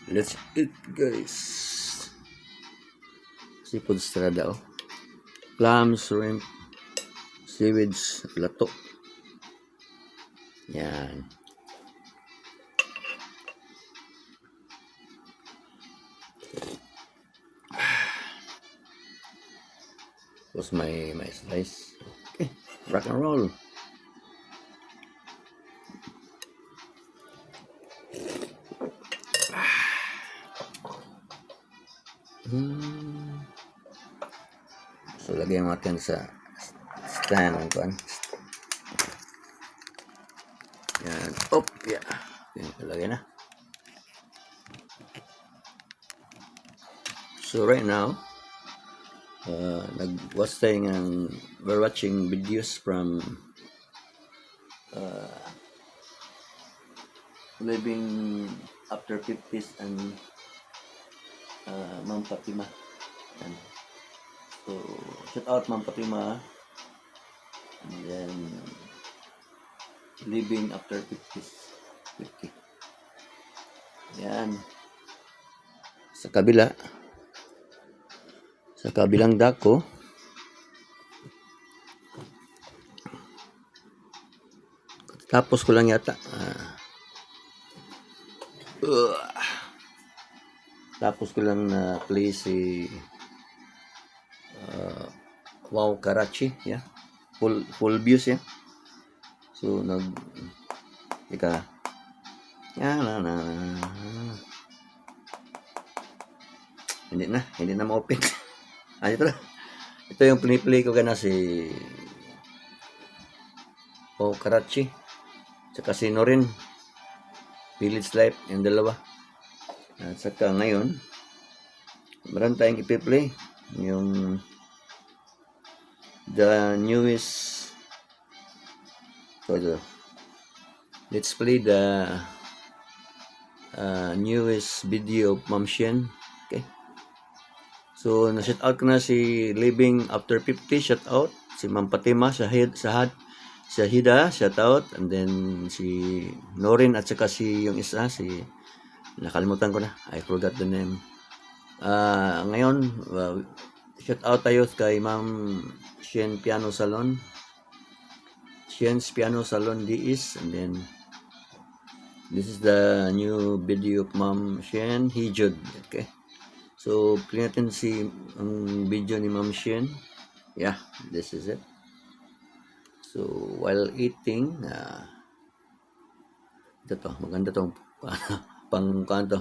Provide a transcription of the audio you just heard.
Let's eat, guys. Seafood strada, oh. Clam, shrimp, seaweeds, lato. Yan. Was my slice. Okay, rock and roll. So lagyan natin sa stand ng kuan. Yan. Op, yeah. Yan, lagyan na. So right now, nag-watch tayo ng, we're watching videos from living after 50s and Ma'am Fatima. And so shout out Ma'am Fatima, and then living after 50s. 50. Yan. Sa kabilang dako, tapos ko lang yata. Tapos ko lang na play si Wow Karachi, yeah. Full views, yeah. So ika na. Hindi na ma-open. Ito yung play ko gana si Wow Karachi, saka si Norin Village Life, yung dalawa. At saka ngayon, meron tayong ipi-play yung the newest, let's play the newest video of Ma'am Shen. Okay, so na-shout out ko na si Living After 50, shout out si Ma'am Fatima, Shahida, shout out, and then si Norin, at saka si yung isa, si nakalimutan ko na, I forgot the name. Ngayon, shout out tayo kay Ma'am Shen Piano Salon, Shen's Piano Salon DIS, and then this is the new video of Ma'am Shen Hijud. Okay, so play natin ang video ni Ma'am Shen. Yeah, this is it. So while eating, ito maganda tong pang kanto.